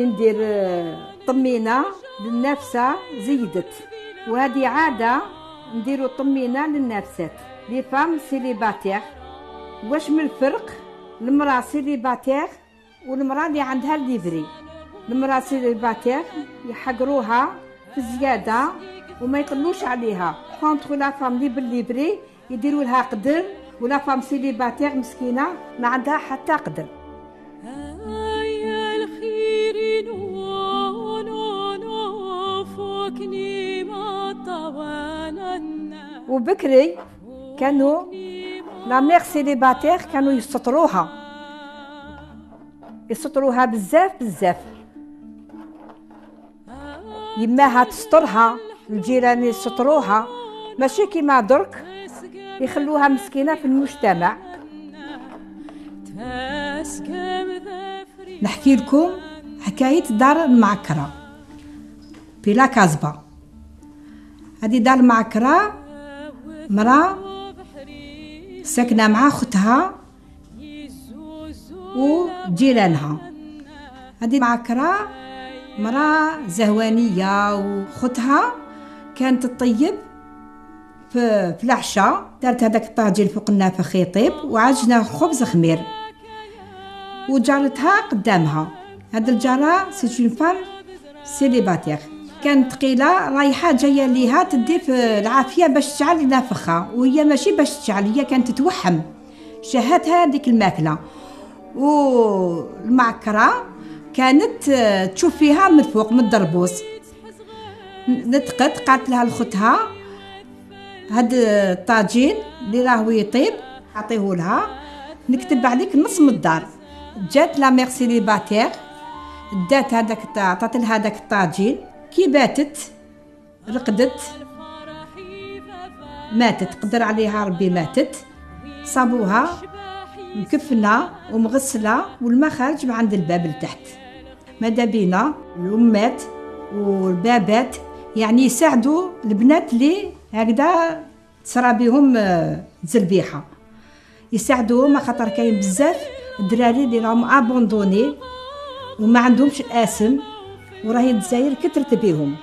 راني ندير طمينة للنافسة زيدت، وهذه عادة نديرو طمينة للنافسات لي فام سيليباتير. واش من الفرق المرأة سيليباتير والمرأة اللي عندها الليفري؟ المرأة سيليباتير يحقروها في زيادة وما يقلوش عليها، كونتر لا فام لي بالليفري يديروا لها قدر، ولا فام سيليباتير مسكينة ما عندها حتى قدر. وبكري كانوا لا ميغ سيليباتير كانوا يسطروها بزاف بزاف، يماها تسطرها، الجيران يسطروها، ماشي كيما درك يخلوها مسكينة في المجتمع. نحكي لكم حكاية دار المعكرة في لا كازبا. هذه دار المعكرة مرأة ساكنة مع أختها وجيرانها. هذه معكرة مرأة زهوانية، وأختها كانت تطيب في العشاء، دارت هذاك الطاجين فوق النافخ يطيب وعجنة خبز خمير، وجارتها قدامها. هاد الجارة سي اون فام سيليباتير، كانت ثقيله رايحه جايه ليها تدي في العافيه باش تشعل نافخها، وهي ماشي باش تشعل، هي كانت تتوحم، شهاتها هذيك الماكله. والمعكره كانت تشوف فيها من الفوق من الدربوس. نطقت قالت لها لختها هاد الطاجين اللي راهو يطيب عطيه لها، نكتب عليك نص من الدار. جات لا ميغ سيليباتير دات هذاك عطات لها هذاك الطاجين، كي باتت رقدت ماتت، قدر عليها ربي ماتت. صابوها مكفنه ومغسله والما خارج من عند الباب لتحت. ماذا بينا الامات والبابات يعني يساعدوا البنات اللي هكذا تصرى بهم زلبيحه، يساعدوهم خاطر كاين بزاف الدراري اللي راهم ابوندوني وما عندهمش اسم، وراهي الجزائر كثرت بهم.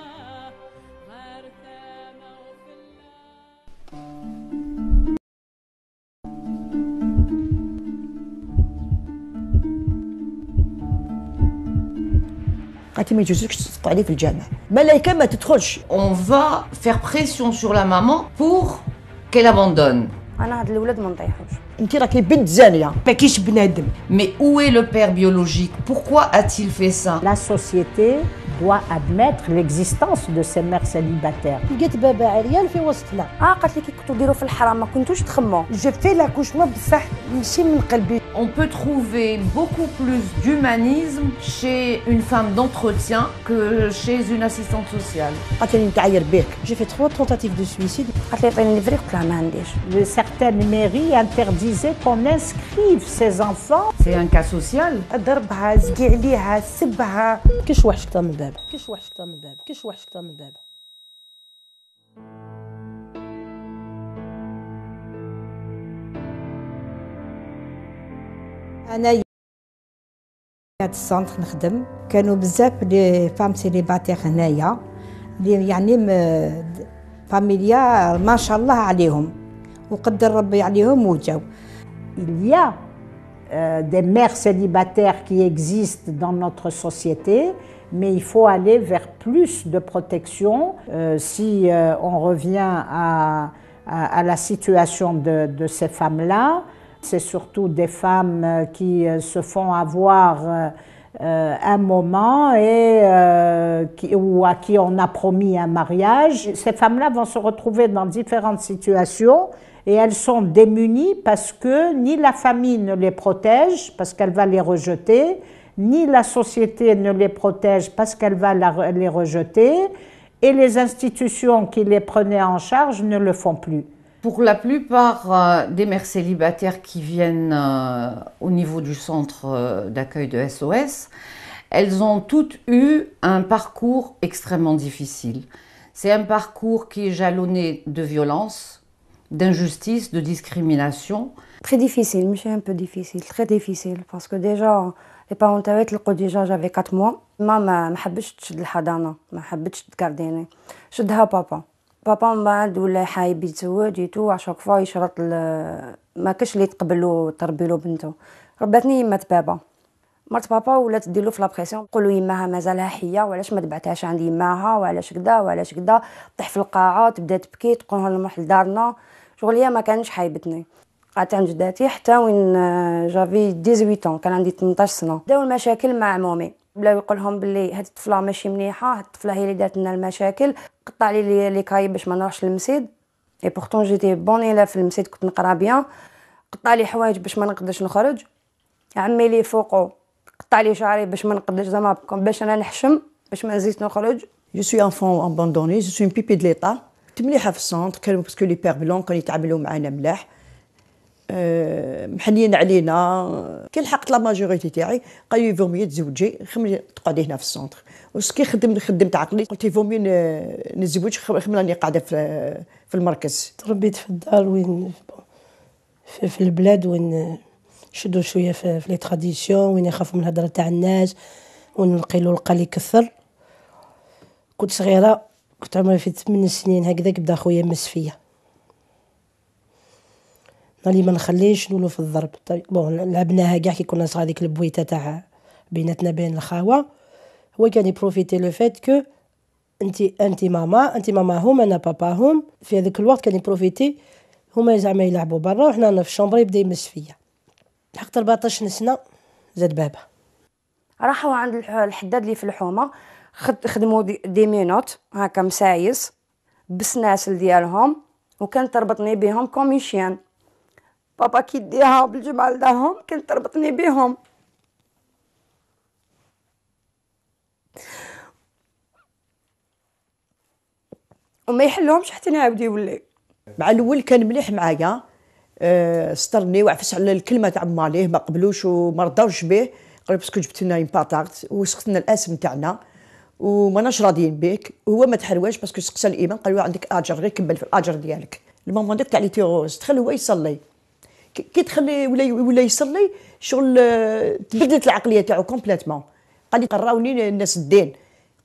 قالت ما يجوزلكش تصدق عليه في الجامع، ملايكه ما تدخلش. On va faire pression sur la maman pour qu'elle abandonne. انا هاد الاولاد ما نطيحوش. انت راكي بنت زانيه، ما كاينش بنادم. Mais où est le père biologique? Pourquoi a-t-il fait ça? La société doit admettre l'existence de ces mères célibataires. لقيت بابا عريان في وسطنا. قالت لي كي كنتو ديروا في الحرام ما كنتوش تخمو. جو في لاكوشمون بصح ماشي من قلبي. On peut trouver beaucoup plus d'humanisme chez une femme d'entretien que chez une assistante sociale. قالت لي نتعاير بك. J'ai fait 3 tentatives de suicide. قالت لي عطيني ليفري، قلت لها ما عنديش. Certaines mairies interdisaient qu'on inscrive ces enfants. C'est un cas social. ضربها زكي عليها سبها، كاش وحش كتر من بابا، كاش وحش كتر من بابا، كاش وحش كتر من بابا. انا هاد السونتر نخدم، كانوا بزاف لي فام سيليباتير هنايا اللي يعني فاميليا ما شاء الله عليهم وقدر ربي عليهم وجاو. Il y a des mères célibataires qui existent dans notre société, mais il faut aller vers plus de protection. Si on revient à la situation de ces femmes-là, c'est surtout des femmes qui se font avoir un moment et ou à qui on a promis un mariage. Ces femmes-là vont se retrouver dans différentes situations et elles sont démunies parce que ni la famille ne les protège, parce qu'elle va les rejeter, ni la société ne les protège parce qu'elle va les rejeter, et les institutions qui les prenaient en charge ne le font plus. Pour la plupart des mères célibataires qui viennent au niveau du centre d'accueil de SOS, elles ont toutes eu un parcours extrêmement difficile. C'est un parcours qui est jalonné de violence, d'injustice, de discrimination. Très difficile, mais c'est un peu difficile, très difficile, parce que déjà لي بارون تاعي طلقوا ديجا جافي 4 موا. ماما ما حبتش تشد الحضانه، ما حبتش تكارديني، شدها بابا. بابا من بعد ولا حايب يتزوج يتو عشاك فوا يشرط ما كاش اللي تقبلو تربيلو بنته. رباتني يمات بابا، مرت بابا ولات ديرلو في لابريسيون، نقولوا يماها مازالها حيه وعلاش ما تبعتهاش عند يماها وعلاش كدا وعلاش كدا. طيح في القاعه تبدا تبكي تقولها نروح لدارنا. شغل هي ما كانش حايبتني. قعدت عند جداتي حتى وين جافي 18 كان عندي 18 سنه. بداو المشاكل مع عمومي، بلاو يقولهم باللي هاد الطفله ماشي مليحه، هاد الطفله هي اللي دارت لنا المشاكل. قطع لي لي كاي باش ما نروحش للمسيد، اي بورتون جيتي بون الا في المسيد كنت نقرا بيان. قطع لي حوايج باش ما نقدرش نخرج. عمي لي فوقو قطع لي شعري باش ما نقدرش زعما باش انا نحشم باش ما نزيدش نخرج. جو سوي انفون اباندوني، جو سوي بيبي دو ليطا. كنت مليحه في السونتر، كانوا باسكو لي بير بلون كانوا يتعاملوا معنا ملاح، محنين علينا. كي لحقت لا ماجوريتي تاعي قالوا لي فومي تزوجي، خمي تقعدي هنا في السونتر. وسكي خدمت عقلي قلت فومي نتزوج، خمي قاعده في المركز. تربيت في الدار وين في البلاد وين شدوا شويه في لي تراديسيون، وين يخافوا من الهضره تاع الناس، وين القيل والقال يكثر. كنت صغيره، كنت عمري في 8 سنين هكذا بدا خويا مس فيا، مالي ما نخليش نولو في الضرب. بون لعبناها كاع كي كنا صغار، ديك البويته تاع بيناتنا بين الخاوه. هو كان يبروفيتي لو فات كو انت ماماهم انا باباهم. في هذاك الوقت كان يبروفيتي هما زعما يلعبوا برا وحنا في الشومبر يبدا يمس فيا. لحقت 14 سنه زاد بابا. راحوا عند الحداد اللي في الحومه، خدموا دي مينوت هكا مسايس بالسناسل ديالهم، وكانت تربطني بهم كوميشيان. بابا كي يديها بالجمعه لدارهم كانت تربطني بهم. وما يحلهمش حتى نعاود يولي. مع الاول كان مليح معايا، سترني وعفس على الكلمه تاع ماليه، ما قبلوش وما رضاوش به. قالوا باسكو جبت لنا امباطارت وسقطنا الاسم تاعنا وماناش راضيين بك. وهو ما تحرواش باسكو سقسى الايمان، قالوا عندك اجر، غير كمل في الاجر ديالك. الماما داك تاع لي تيروز دخل هو يصلي، كي دخل ولا يصلي شغل تبدلت العقليه تاعو كومبليتمون. قال لي قراوني الناس الدين،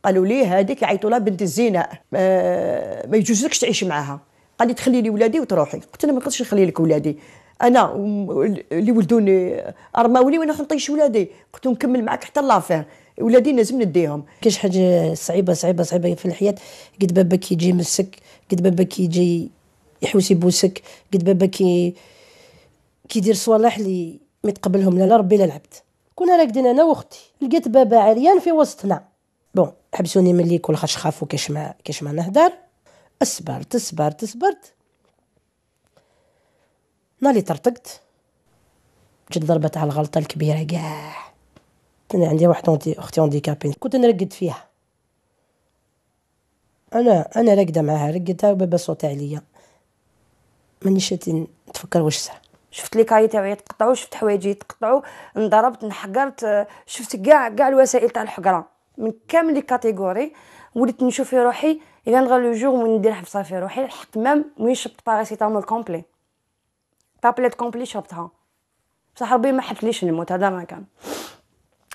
قالوا لي هذيك يعيطوا لها بنت الزنا، ما يجوزلكش تعيشي معاها. قال لي تخلي لي ولادي وتروحي. قلت انا ما نقدرش نخلي لك ولادي، انا اللي ولدوني ارماولي وانا نطيش ولادي. قلت له نكمل معاك حتى لافين، ولادي لازم نديهم. كاش حاجه صعيبه في الحياه، قد باباك يجي يمسك، قد باباك يجي يحوس يبوسك، قد باباك كيدير صوالح اللي ما يتقبلهم لا ربي لا العبد. كنا راقدين انا واختي، لقيت بابا عريان في وسطنا. بون حبسوني ملي كل خاش خافوا كاش ما نهدر. صبرت نالي طرطقت، جد ضربت على الغلطه الكبيره كاع. انا عندي واحده اختي هانديكابين، كنت نرقد فيها. انا راقده معاها، رقدتها وبابا صوت عليا، مانيش نتفكر واش صار. شفت لي كاي تاعي يتقطعوا، شفت حوايجي يتقطعوا، انضربت انحقرت، شفت كاع الوسائل تاع الحقره من كامل لي كاتيجوري. وليت نشوف في روحي الا نغا لو جور وين ندير حفصه في روحي. لحقت مام وين شربت باراسيتامول كومبلي، تابليت كومبلي شربتها، بصح ربي ما حبليش نموت. هذا ما كان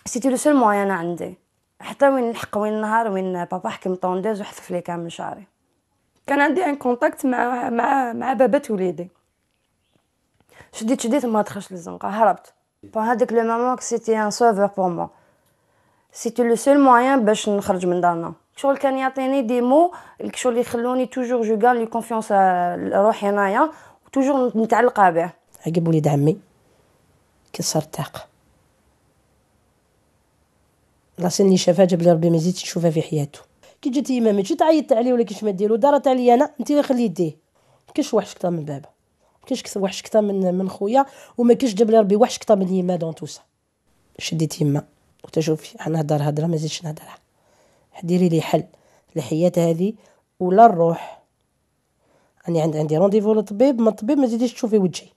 سيتي لو سول موان عندي. حتى وين نحق وين النهار وين بابا حكم طونديز وحذف لي كامل شعري. كان عندي ان كونتاكت مع بابات وليدي. شديت ما دخلش للزنقه، هربت. هذاك لو مامون سيتي ان سوفور بور موا، سيتي لو سول موان باش نخرج من دارنا. شغل كان يعطيني دي مو شغل اللي يخلوني توجور جو غان لي كونفيونس روحي انايا وتوجور متعلقه به. عقب وليد عمي كسر الطاق، راسي اللي شافها جاب لي ربي ما يزيدش يشوفها في حياته. كي جات يما ما جيت عيطت عليه ولا كيش ما ديرو، دارت عليا انا، انت اللي خلي يديه. كاش وحش كثر من بابا، كاش وحش كثر من خويا، وما كاش جاب لي ربي وحش كثر من يما دون توسا. شديت يما قلت شوفي حنهضر هضره ما زيدش نهضرها، ديري لي حل الحياه هذه ولا نروح. راني عندي رونديفو للطبيب، ما الطبيب ما زيدش تشوفي وجهي.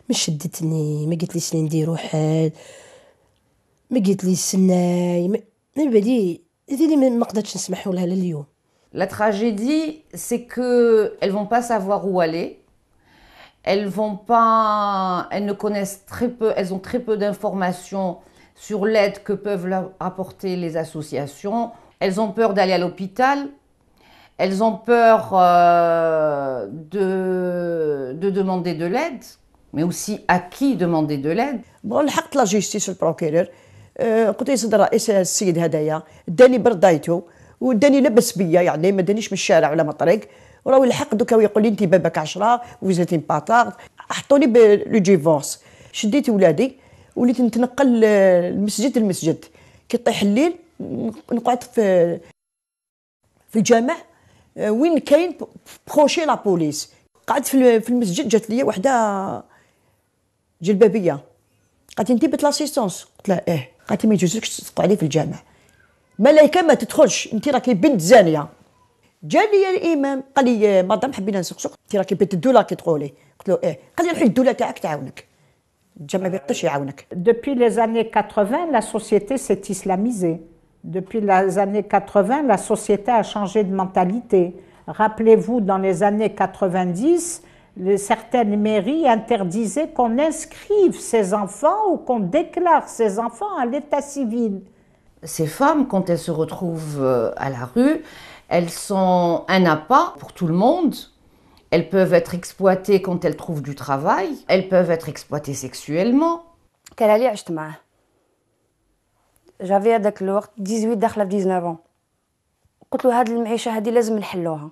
ما شدتني، ما قلت لي سني نديرو حل، ما قلت لي السناي، ما بالي هذه اللي ما قدرتش نسمحوا لها لليوم. La tragédie, c'est que elles vont pas savoir où aller. Elles ne connaissent très peu, elles ont très peu d'informations sur l'aide que peuvent leur apporter les associations. Elles ont peur d'aller à l'hôpital, elles ont peur de demander de l'aide, mais aussi à qui demander de l'aide. بون لحقت لا جيستيس البروكيرور، قلت له سيد الرئيس السيد هدايا داني بردايته وداني لبس بيا، يعني ما دانيش من الشارع ولا من الطريق، وراه الحق دوكا ويقول لي انت بابك 10 وزيتي باتارد، حطوني بلو ديفورس. شديت ولادي وليت نتنقل المسجد للمسجد، كي طيح الليل نقعد في الجامع وين كاين بروشي لا بوليس. قعدت في المسجد، جات لي وحده جلبابيه قالت لي انت بنت لاسيستونس، قلت لها ايه، قالت لي ما يجوزلكش تقعدي في الجامع، ملايكه ما تدخلش، انت راكي بنت زانيه. جاني الامام قال لي مدام حبينا نسقسق، انت راكي بنت الدوله كي تقولي، قلت له ايه، قال لي روحي الدوله تاعك تعاونك، الجامع ما يقدرش يعاونك. Depuis les années 80, la société s'est islamisée. Depuis les années 80, la société a changé de mentalité. Rappelez-vous, dans les années 90, certaines mairies interdisaient qu'on inscrive ses enfants ou qu'on déclare ses enfants à l'état civil. Ces femmes, quand elles se retrouvent à la rue, elles sont un appât pour tout le monde. Elles peuvent être exploitées quand elles trouvent du travail. Elles peuvent être exploitées sexuellement. كان علي عشت معاه. جافي هذاك الوقت 18 داخله في 19 ans. قلت له هاد المعيشه هذه لازم نحلوها.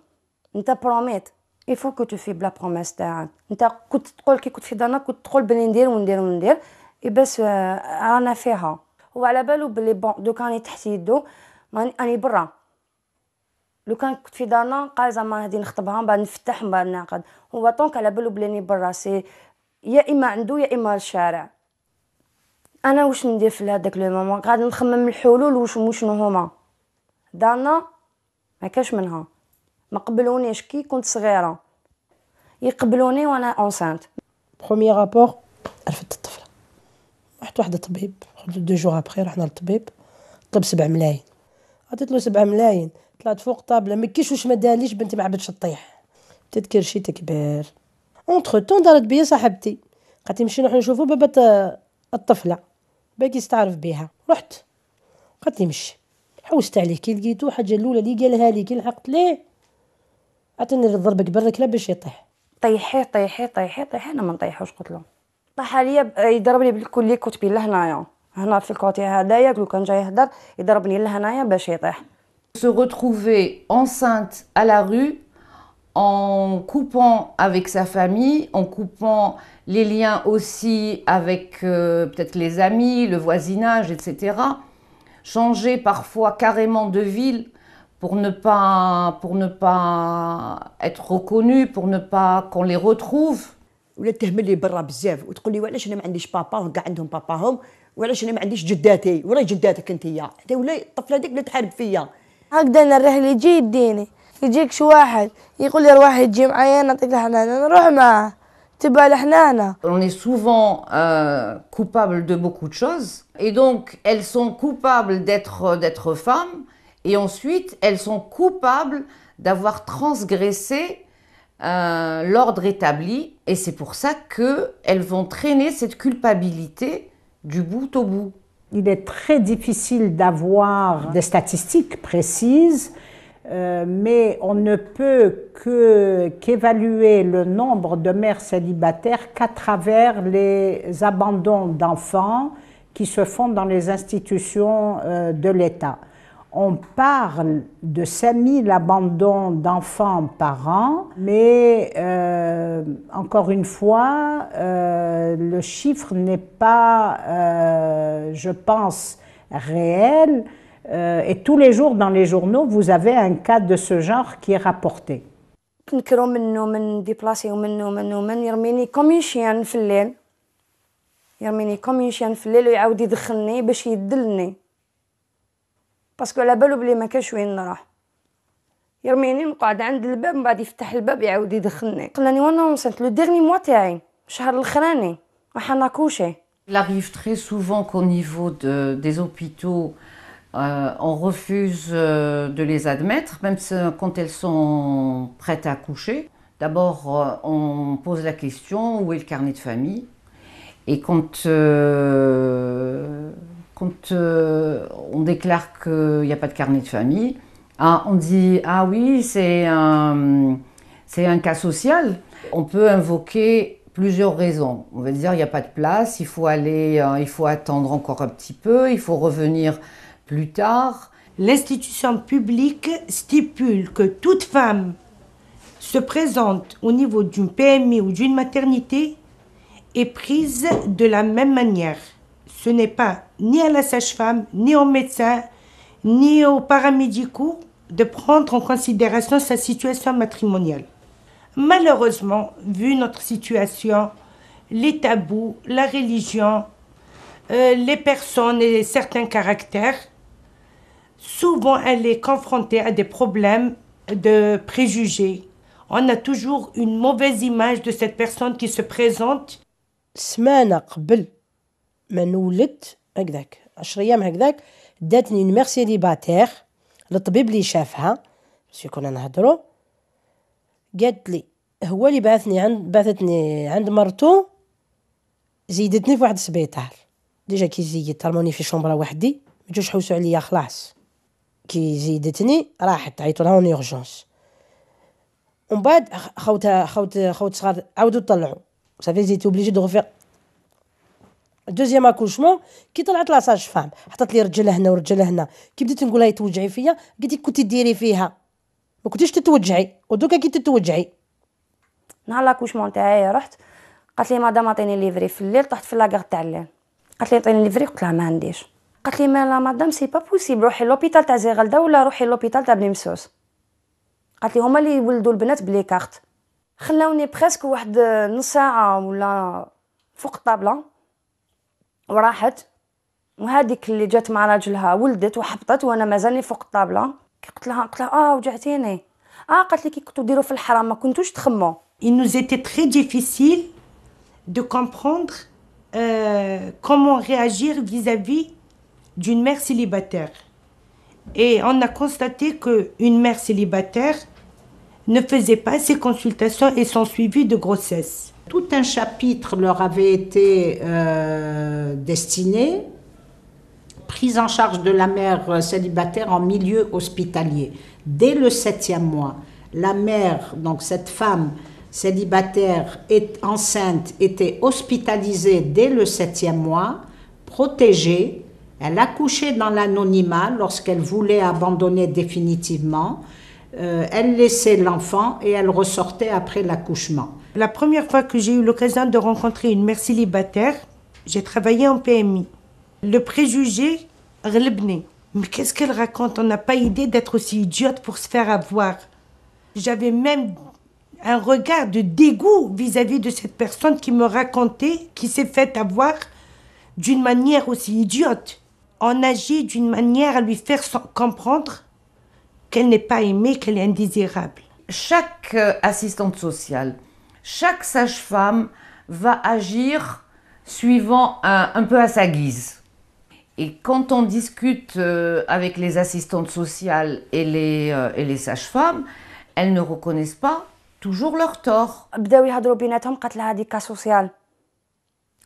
انت بروميت يفو كو تو في بلا بروميس تاعك. انت كنت تقول كي كنت في دارنا كنت تقول بلي ندير وندير وندير بس رانا فيها. هو على بالو بلي بون دوك راني تحت يدو راني برا. لو كان كنت في دارنا قال زعما هادي نخطبها من بعد نفتح من بعد نعقد. هو طونك على بالو بلي راني برا، سي يا اما عنده يا اما الشارع. انا واش ندير في هذاك لو مومون؟ قاعد نخمم الحلول وشنو هما. دارنا ما كاش منها، ما قبلونيش كي كنت صغيره، يقبلوني وانا اونسانت. بروميير رابور رفدت الطفله، رحت واحد الطبيب، 2 جوغ ابخي رحنا للطبيب، طلب 7 ملايين، عطيت له 7 ملايين، طلعت فوق طابله ما كاينش واش ما دارليش، بنتي ما عبدش تطيح، بدات كرشيت كبير. اونتر طون دارت بيا صاحبتي، قالت لي نمشي نروح نشوفوا بابا الطفله باقي يستعرف بها، رحت قالت لي مشي، حوست عليه كي لقيتو حاجه الاولى اللي قالها لي كي لحقت ليه عطيني ضربك بالركله باش يطيح. طيحي طيحي طيحي طيحي، انا ما نطيحوش. قلت له طاح عليا يضربني بالكلي كتبي لهنايا، هنا في الكوتي هذايا لو كان جاي يهدر يضربني لهنايا باش يطيح. Se retrouver enceinte à la rue en coupant avec sa famille, en coupant les liens aussi avec peut-être les amis, le voisinage, etc. Changer parfois carrément de ville pour ne pas être reconnu, pour ne pas qu'on les retrouve. ولا تهمل لي برا بزاف وتقول لي وعلاش انا ما عنديش بابا وكاع عندهم باباهم، وعلاش انا ما عنديش جداتي، ولا جداتك انتيا، حتى ولا الطفله هذيك اللي تحارب فيا. هكذا انا الرحله يجي يديني، يجيك شي واحد يقول لي روحي تجي معايا نعطيك الحنانه نروح معاه تبع الحنانه. On est souvent coupable de beaucoup de choses et donc elles sont coupables d'être femmes et ensuite elles sont coupables d'avoir transgressé l'ordre établi et c'est pour ça qu'elles vont traîner cette culpabilité du bout au bout. Il est très difficile d'avoir des statistiques précises, mais on ne peut qu'évaluer le nombre de mères célibataires qu'à travers les abandons d'enfants qui se font dans les institutions de l'État. On parle de 5000 abandons d'enfants par an, mais encore une fois, le chiffre n'est pas, je pense, réel. Et tous les jours dans les journaux, vous avez un cas de ce genre qui est rapporté. نكرو منو من ديبلاسي ومنو من يرميني كومي شيان في الليل، يرميني كومي شيان في الليل ويعاود يدخلني باش يدلني باسكو على بالو بلي ما كاش وين نروح، يرميني نقعد عند الباب من بعد يفتح الباب يعاود يدخلني. خلاني وانا ونسنت لو ديرني موا تاعي الشهر الاخراني راح ناكوشي. Il arrive très souvent qu'au niveau des hôpitaux, on refuse de les admettre, même quand elles sont prêtes à accoucher. D'abord, on pose la question où est le carnet de famille. Et quand Quand on déclare qu'il n'y a pas de carnet de famille, on dit « Ah oui, c'est un cas social ». On peut invoquer plusieurs raisons. On va dire il n'y a pas de place, il faut attendre encore un petit peu, il faut revenir plus tard. L'institution publique stipule que toute femme se présente au niveau d'une PMI ou d'une maternité est prise de la même manière. Ce n'est pas ni à la sage-femme, ni au médecin, ni aux paramédicaux de prendre en considération sa situation matrimoniale. Malheureusement, vu notre situation, les tabous, la religion, les personnes et certains caractères, souvent elle est confrontée à des problèmes de préjugés. On a toujours une mauvaise image de cette personne qui se présente. سمانة قبل ما نولد هكذاك 10 أيام هكذاك داتني اون ميغ سيليباتير الطبيب اللي شافها باش كنا نهضروا قالت لي هو اللي بعثتني عند مرتو زيدتني في واحد السبيطار ديجا كي زيد طالموني في شومبرا وحدي ما جوش حوسوا عليا خلاص كي زيدتني راحت عيطوا لها اون اورجونس ومن بعد خوت صغار عاودوا طلعوا صافي زيت اوبليجي دو غوفير دوزيام اكوشمون. كي طلعت لا ساج فام حطت لي رجلها هنا ورجلها هنا، كي بديت نقول لها توجعي فيا قالت لي كنتي ديري فيها ما كنتيش تتوجعي ودوكا كي تتوجعي. نهار لاكوشمون تاعي رحت قالت لي مدام عطيني ليفري في الليل، طحت في لاكار تاع الليل قالت لي عطيني ليفري قلت لها ما عنديش. قالت لي ما لا مدام سي با بوسيبل روحي لوبيتال تاع زيغلدا ولا روحي لوبيتال تاع بني مسوس. قالت لي هما اللي يولدوا البنات بلي كارت. خلاوني بريسك واحد نص ساعه ولا فوق الطابله وراحت، وهذيك اللي جات مع راجلها ولدت وحبطت وانا مازالني فوق الطابله. قلت لها وجعتيني. قالت لي كي كنتو ديروا في الحرام ما كنتوش تخموا. Il nous était très difficile de comprendre comment réagir vis-à-vis d'une mère célibataire. Et on a constaté qu'une mère célibataire ne faisait pas ses consultations et son suivi de grossesse. Tout un chapitre leur avait été destiné, prise en charge de la mère célibataire en milieu hospitalier. Dès le 7e mois, la mère, donc cette femme célibataire enceinte, était hospitalisée dès le 7e mois, protégée. Elle accouchait dans l'anonymat lorsqu'elle voulait abandonner définitivement. Elle laissait l'enfant et elle ressortait après l'accouchement. La première fois que j'ai eu l'occasion de rencontrer une mère célibataire, j'ai travaillé en PMI. Le préjugé relebné. Mais qu'est-ce qu'elle raconte? On n'a pas idée d'être aussi idiote pour se faire avoir. J'avais même un regard de dégoût vis-à-vis de cette personne qui me racontait, qui s'est fait avoir d'une manière aussi idiote. On agit d'une manière à lui faire comprendre qu'elle n'est pas aimée, qu'elle est indésirable. Chaque assistante sociale, chaque sage-femme va agir suivant un peu à sa guise. Et quand on discute avec les assistantes sociales et les sages-femmes, elles ne reconnaissent pas toujours leur tort. بداو يهضروا بيناتهم قالت لها هذه كا سوسيال.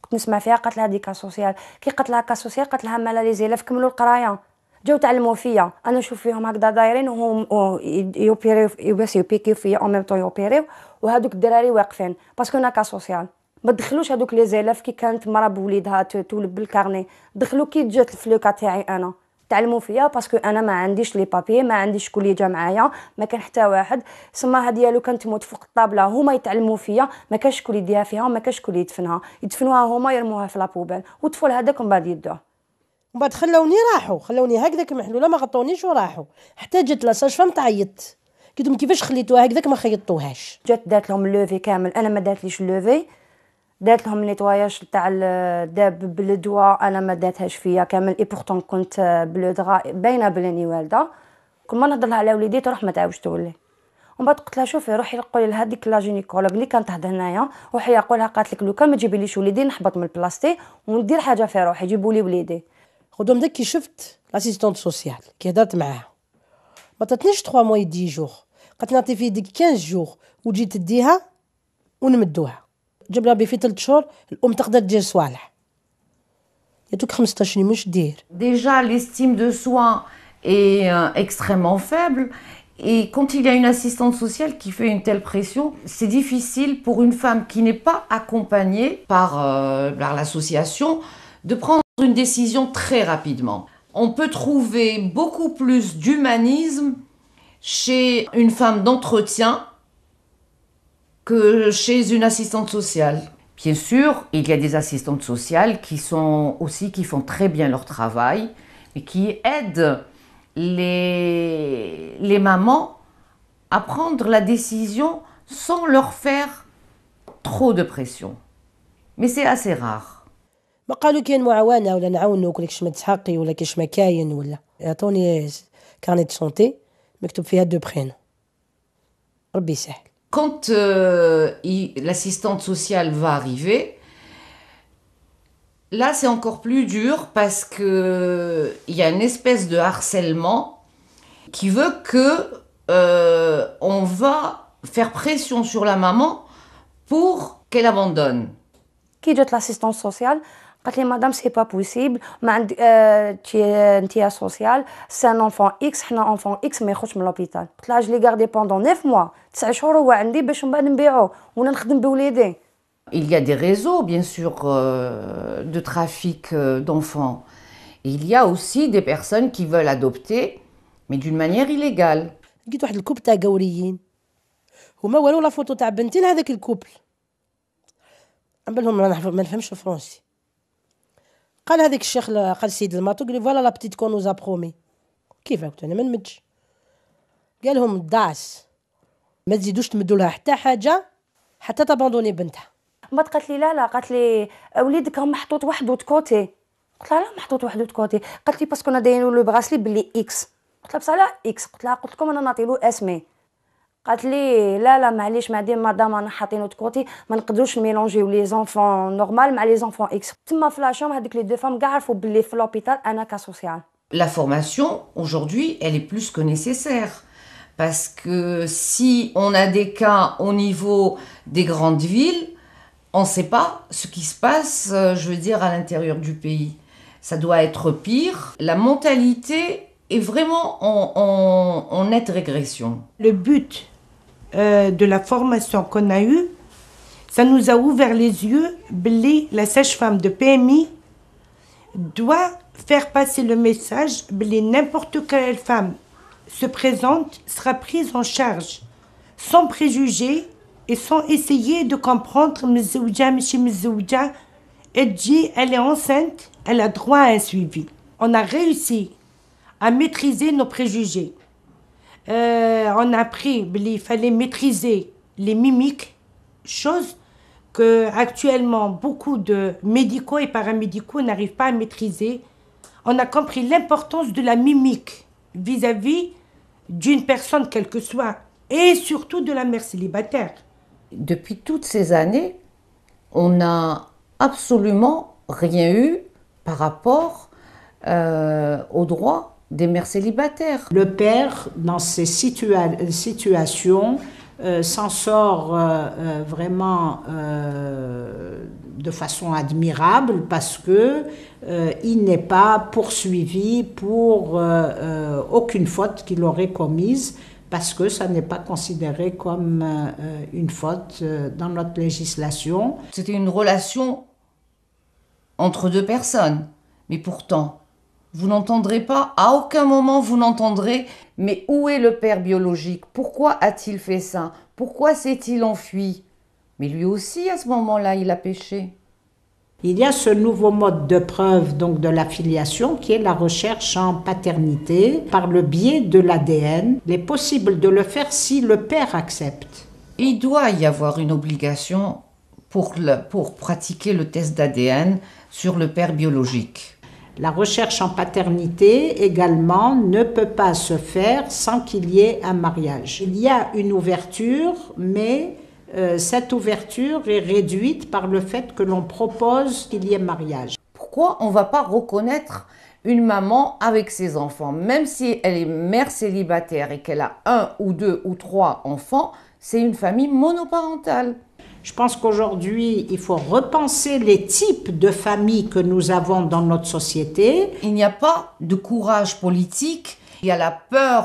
كنت نسمع فيها قالت لها هذه كا سوسيال. كي قالت لها كا سوسيال قالت لها مالا لي زيلاف كملوا القرايه جاو تعلموا فيا، انا نشوف فيهم هكذا دايرين وهم يوبيريو بس يبيكيو فيا او ميم طون يوبيريو، وهذوك الدراري واقفين باسكو انا كا سوسيال. ما تدخلوش هذوك لي زيلاف كي كانت مرا بوليدها تولد بالكارني، دخلوا كي جات الفلوكا تاعي انا تعلموا فيا باسكو انا ما عنديش لي بابي، ما عنديش شكون اللي جا معايا، ما كان حتى واحد. سماها ديالو كانت تموت فوق الطابله هما يتعلموا فيا، ما كانش شكون اللي يديها فيها وما كانش شكون اللي يدفنوها هما يرموها في لابوبال والطفل هذاك من بعد يدوه. ومن بعد خلوني هكذاك محلوله ما غطونيش وراحوا حتى جات لا ساج فام تعيط قلت لهم كيفاش خليتوها هكذاك ما خيطوهاش. جات دات لهم اللوفي كامل، انا ما داتليش اللوفي، دات لهم النيطواياج تاع الداب بالدواء انا ما داتهاش فيا كامل. اي بورطون كنت بلودغا باينه بلاني والده، كل ما نهضر لها على وليدي تروح ما تعاودش تولي. ومن بعد قلت لها شوفي روحي قولي لهذيك لا جينيكولوج اللي كانت تهضر هنايا، روحي قولها قالت لك لو كان ما تجيبيليش وليدي نحبط من البلاستيك وندير حاجه في روحي جيبوا لي وليدي. خدوم داك كي شفت لاسيستونت سوسيال كي هضرت معاها ما عطاتنيش 3 موا 10 جوغ، قالت نعطي في ديك 15 جوغ وتجي تديها ونمدوها. جبنا بي في 3 شهور الام تقدر دير صوالح. يا دوك 15 يوم واش دير. Déjà, l'estime de soi est extrêmement faible. Et quand il y a une assistante sociale qui fait une telle pression, c'est difficile pour une femme qui n'est pas accompagnée par l'association de prendre une décision très rapidement. On peut trouver beaucoup plus d'humanisme chez une femme d'entretien que chez une assistante sociale. Bien sûr, il y a des assistantes sociales qui font très bien leur travail, mais qui aident les mamans à prendre la décision sans leur faire trop de pression. Mais c'est assez rare. ما قالوا كاين معاونه ولا نعاونوك ولا كاش ما تسحقي ولا كاش ما كاين ولا عطوني كارنيت سونتي مكتوب فيها 2 برينو ربي يسهل. Quand l'assistante sociale va arriver, là c'est encore plus dur parce qu'il y a une espèce de harcèlement qui veut qu'on va faire pression sur la maman pour qu'elle abandonne. كي جات لاسيستون سوسيال قالت لي مدام سي با بوسيبل ما عندك انتيا سوسيال سي ان انفون اكس حنا انفون اكس ما يخرجش من لوبيتال. قلت لها جلي غاردي بوندون 9 موا 9 شهور هو عندي باش من بعد نبيعو وانا نخدم بوليدي. Il y a des réseaux bien sûr de trafic d'enfants. Il y a aussi des personnes qui veulent adopter mais d'une manière illégale. لقيت واحد الكوب تاع قوريين هما والو لا فوتو تاع بنتي لهذاك الكوبل نبلهم ما نفهمش الفرنسي. قال هذاك الشيخ قال السيد الماتو قال لي فوالا لا بتيت كون نوز ابرومي. كيف قلت انا ما نمدش. قال لهم داس ما تزيدوش تمدوا لها حتى حاجه حتى تاباندوني بنتها. ما قالت لي لا قالت لي وليدك هم محطوط وحده كوتي. قلت لها لا محطوط وحده كوتي. قالت لي باسكو انا دايرين لو براسلي باللي اكس. قلت لها بصح لا اكس. قلت لكم انا نعطيلو اسمي. قالت لي لا معليش معدي مادام انا حاطينو كوتي ما نقدروش نميلونجيو لي زونفون نورمال مع لي زونفون اكس. تما فلاشهم هذيك لي دو فام كاع عرفوا باللي في لوبيتال انا كاسوسيال. La formation aujourd'hui elle est plus que nécessaire parce que si on a des cas au niveau des grandes villes, on ne sait pas ce qui se passe, je veux dire, à l'intérieur du pays. Ça doit être pire. La mentalité est vraiment en nette régression. Le but de la formation qu'on a eue, ça nous a ouvert les yeux. La sage-femme de PMI doit faire passer le message que n'importe quelle femme se présente sera prise en charge sans préjugés et sans essayer de comprendre elle dit elle est enceinte, elle a droit à un suivi. On a réussi à maîtriser nos préjugés. On a appris qu'il fallait maîtriser les mimiques, chose que actuellement beaucoup de médicaux et paramédicaux n'arrivent pas à maîtriser. On a compris l'importance de la mimique vis-à-vis d'une personne quelle que soit et surtout de la mère célibataire. Depuis toutes ces années, on n'a absolument rien eu par rapport aux droits des mères célibataires. Le père, dans ces situations, s'en sort vraiment de façon admirable parce que il n'est pas poursuivi pour aucune faute qu'il aurait commise, parce que ça n'est pas considéré comme une faute dans notre législation. C'était une relation entre deux personnes, mais pourtant, vous n'entendrez pas, à aucun moment vous n'entendrez « mais où est le père biologique? Pourquoi a-t-il fait ça? Pourquoi s'est-il enfui ?» Mais lui aussi, à ce moment-là, il a péché. Il y a ce nouveau mode de preuve donc de la filiation qui est la recherche en paternité par le biais de l'ADN. Il est possible de le faire si le père accepte. Il doit y avoir une obligation pour pratiquer le test d'ADN sur le père biologique. La recherche en paternité également ne peut pas se faire sans qu'il y ait un mariage. Il y a une ouverture, mais cette ouverture est réduite par le fait que l'on propose qu'il y ait mariage. Pourquoi on ne va pas reconnaître une maman avec ses enfants, même si elle est mère célibataire et qu'elle a 1 ou 2 ou 3 enfants, c'est une famille monoparentale. Je pense qu'aujourd'hui, il faut repenser les types de familles que nous avons dans notre société. Il n'y a pas de courage politique, il y a la peur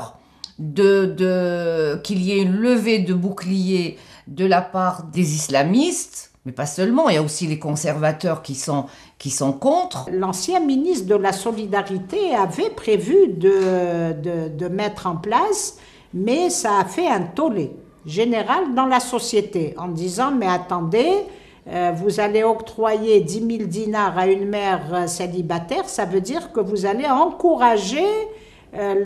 qu'il y ait une levée de bouclier de la part des islamistes, mais pas seulement, il y a aussi les conservateurs qui sont contre. L'ancien ministre de la Solidarité avait prévu de mettre en place, mais ça a fait un tollé général dans la société en disant mais attendez, vous allez octroyer 10 000 dinars à une mère célibataire, ça veut dire que vous allez encourager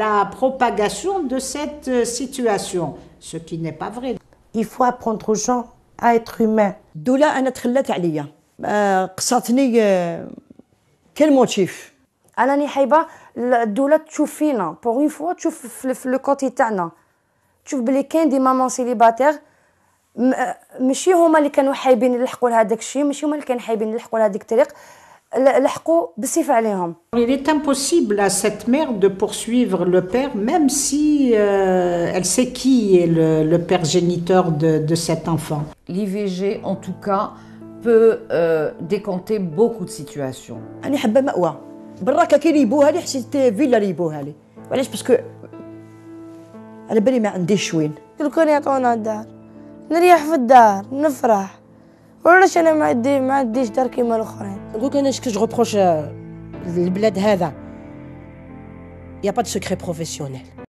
la propagation de cette situation, ce qui n'est pas vrai. Il faut apprendre aux gens à être humains. الدولة أنا تخلت عليا قصاتني كل موتيف. انا راني حايبه الدوله تشوف فينا بوغ اون فوا، تشوف في لو كوتي تاعنا، تشوف بلي كاين دي مامون سيليباتير ماشي هما اللي كانوا حايبين يلحقوا لهذاك الشيء، ماشي هما اللي كانوا حايبين يلحقوا لهذيك الطريق، لحقوا بالسيف عليهم. Il est impossible à cette mère de poursuivre le père, même si elle sait qui est le père géniteur de cet enfant. L'IVG, en tout cas, peut décanter beaucoup de situations. أنا حابة مأوى براكا كي ريبوها لي حسيت فيلا ريبوها لي، وعلاش؟ باسكو على بالي ما عنديش وين. كل كان يعطونا الدار نريح في الدار نفرح، وعلاش انا ما عنديش دار كيما الاخرين. نقولك انا شكون جو ريبروش البلاد هذا، يا با دو سكري بروفيسيونيل.